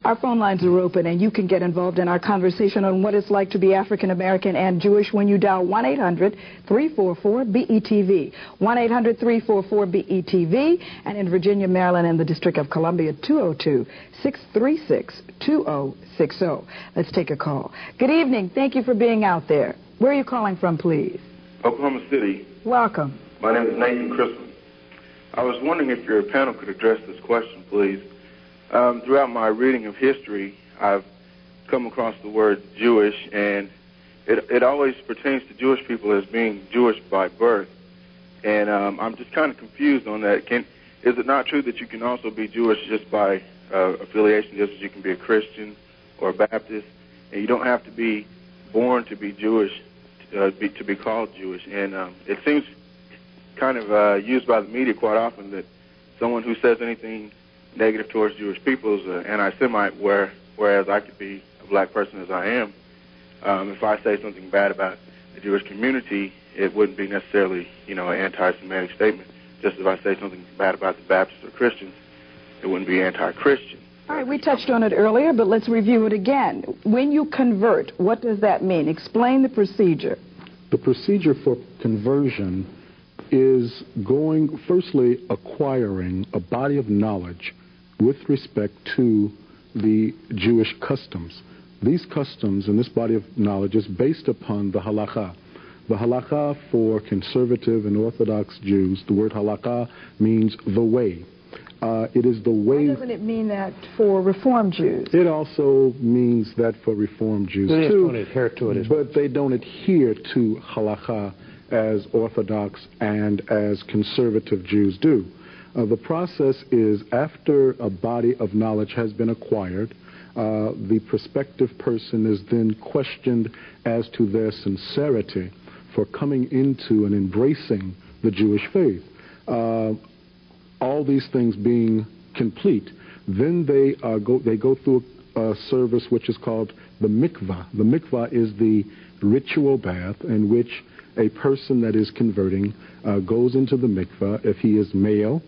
Our phone lines are open, and you can get involved in our conversation on what it's like to be African American and Jewish when you dial 1-800-344-BETV. 1-800-344-BETV, and in Virginia, Maryland, and the District of Columbia, 202-636-2060. Let's take a call. Good evening. Thank you for being out there. Where are you calling from, please? Oklahoma City. Welcome. My name is Nathan Crispin. I was wondering if your panel could address this question, please. Throughout my reading of history, I've come across the word Jewish, and it always pertains to Jewish people as being Jewish by birth. And I'm just kind of confused on that. Is it not true that you can also be Jewish just by affiliation, just as you can be a Christian or a Baptist, and you don't have to be born to be Jewish to be called Jewish? And it seems kind of used by the media quite often that someone who says anything negative towards Jewish people is an anti-Semite, whereas I could be a black person as I am. If I say something bad about the Jewish community, it wouldn't be necessarily, an anti-Semitic statement. Just if I say something bad about the Baptists or Christians, it wouldn't be anti-Christian. All right, we touched on it earlier, but let's review it again. When you convert, what does that mean? Explain the procedure. The procedure for conversion is firstly, acquiring a body of knowledge with respect to the Jewish customs. These customs and this body of knowledge is based upon the halakha. The halakha for conservative and Orthodox Jews, the word halakha means the way. It is the way. Why doesn't it mean that for Reform Jews? It also means that for Reform Jews they too. Don't adhere to it, but they don't adhere to halakha as Orthodox and as conservative Jews do. The process is, after a body of knowledge has been acquired, the prospective person is then questioned as to their sincerity for coming into and embracing the Jewish faith. All these things being complete, then they go through a service which is called the mikvah. The mikvah is the ritual bath in which a person that is converting goes into the mikvah. If he is male,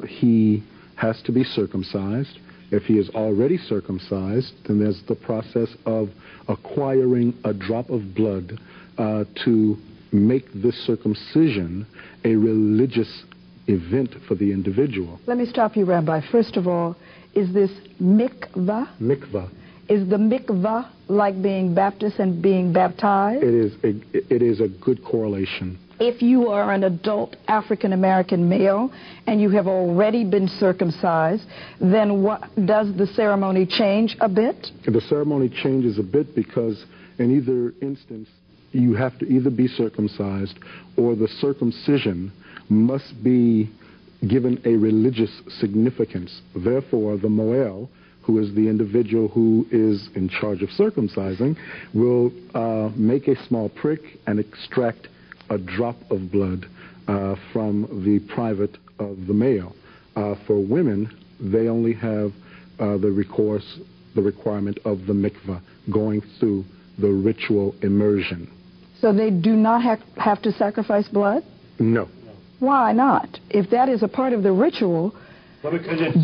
he has to be circumcised. If he is already circumcised, then there's the process of acquiring a drop of blood to make this circumcision a religious event for the individual. Let me stop you, Rabbi. First of all, is this mikvah? Mikvah. Is the mikvah like being Baptist and being baptized? It is a good correlation. If you are an adult African-American male and you have already been circumcised, then does the ceremony change a bit? The ceremony changes a bit because in either instance you have to either be circumcised or the circumcision must be given a religious significance. Therefore, the moel, who is the individual who is in charge of circumcising, will make a small prick and extract a drop of blood from the private of the male. For women, they only have the requirement of the mikvah, going through the ritual immersion. So they do not have to sacrifice blood? No. Why not? If that is a part of the ritual,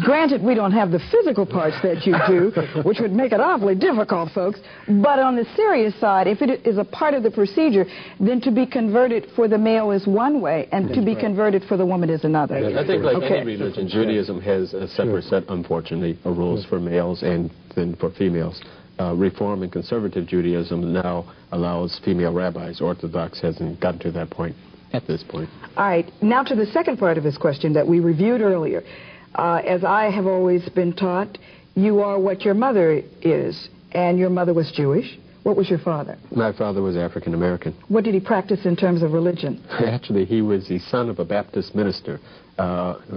granted, we don't have the physical parts that you do, which would make it awfully difficult, folks, but on the serious side, if it is a part of the procedure, then to be converted for the male is one way, and to be converted for the woman is another. I think like any religion, Judaism has a separate set, unfortunately, of rules for males and then for females. Reform and conservative Judaism now allows female rabbis. Orthodox hasn't gotten to that point at this point. All right, now to the second part of his question that we reviewed earlier. As I have always been taught, you are what your mother is, and your mother was Jewish. What was your father? My father was African American. What did he practice in terms of religion? Actually, he was the son of a Baptist minister,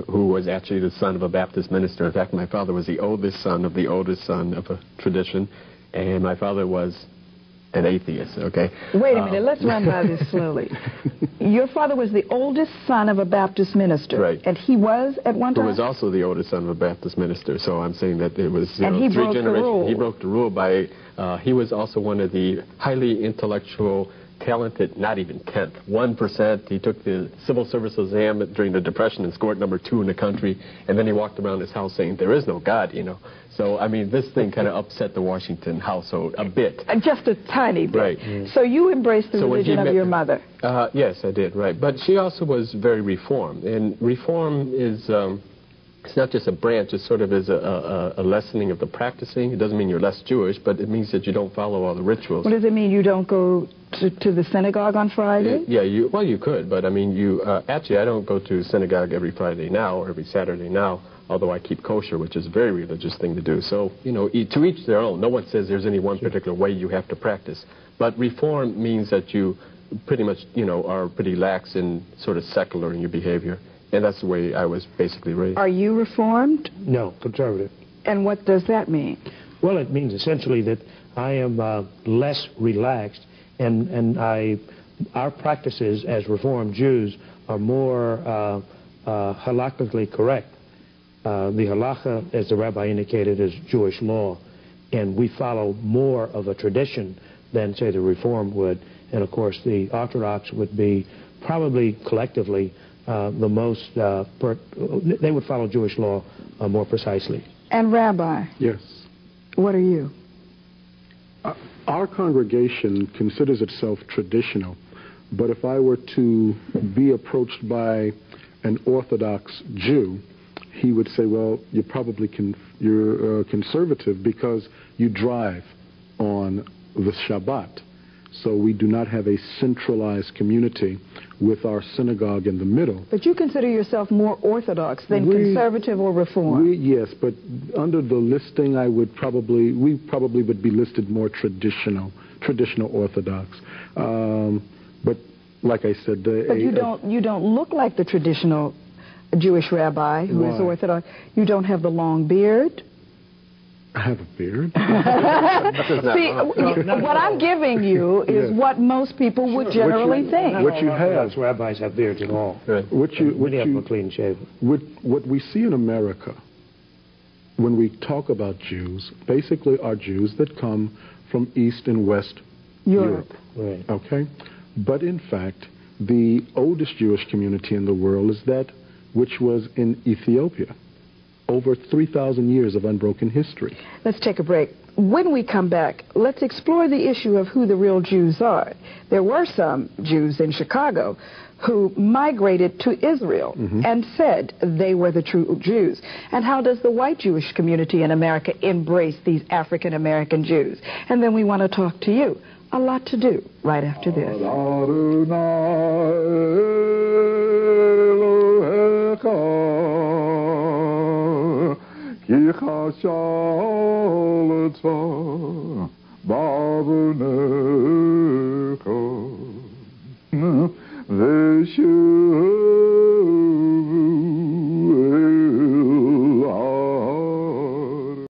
who was actually the son of a Baptist minister. In fact, my father was the oldest son of the oldest son of a tradition, and my father was an atheist, okay? Wait a minute, let's run by this slowly. Your father was the oldest son of a Baptist minister. Right. And he was at one time? Who was also the oldest son of a Baptist minister. So I'm saying that it was and he three broke generations. The rule. He broke the rule by, he was also one of the highly intellectual talented, not even 10th, 1%. He took the civil service exam during the Depression and scored number 2 in the country, and then he walked around his house saying, there is no God, you know. So, I mean, this thing kind of upset the Washington household a bit. Just a tiny bit. Right. So you embraced the religion of your mother. Yes, I did, right. But she also was very reformed, and reform is... it's not just a branch, it sort of is a lessening of the practicing. It doesn't mean you're less Jewish, but it means that you don't follow all the rituals. What does it mean? You don't go to the synagogue on Friday? Yeah, well, you could, but I mean, actually, I don't go to synagogue every Friday now or every Saturday now, although I keep kosher, which is a very religious thing to do. So, you know, to each their own. No one says there's any one particular way you have to practice. But reform means that you pretty much, you know, are pretty lax and sort of secular in your behavior. And that's the way I was basically raised. Are you reformed? No, conservative. And what does that mean? Well, it means essentially that I am less relaxed, and our practices as Reformed Jews are more halakhically correct. The halakha, as the rabbi indicated, is Jewish law, and we follow more of a tradition than, say, the Reformed would. And, of course, the Orthodox would be probably collectively the most, they would follow Jewish law more precisely. And Rabbi? Yes. What are you? Our congregation considers itself traditional, but if I were to be approached by an Orthodox Jew, he would say, well, you're probably you're conservative because you drive on the Shabbat. So we do not have a centralized community with our synagogue in the middle. But you consider yourself more Orthodox than conservative or Reform? Yes, but under the listing, we probably would be listed more traditional Orthodox. But like I said, but you don't look like the traditional Jewish rabbi who is Orthodox. You don't have the long beard. I have a beard. See, what I'm giving you is what most people would generally think. What you have, rabbis have beards at all. Right. What you have a clean shave. What we see in America, when we talk about Jews, basically are Jews that come from East and West Europe. Right. Okay, but in fact, the oldest Jewish community in the world is that which was in Ethiopia. Over 3,000 years of unbroken history. Let's take a break. When we come back, let's explore the issue of who the real Jews are. There were some Jews in Chicago who migrated to Israel and said they were the true Jews. And how does the white Jewish community in America embrace these African American Jews? And then we want to talk to you. A lot to do right after this. Ki chashalta bavneko veshu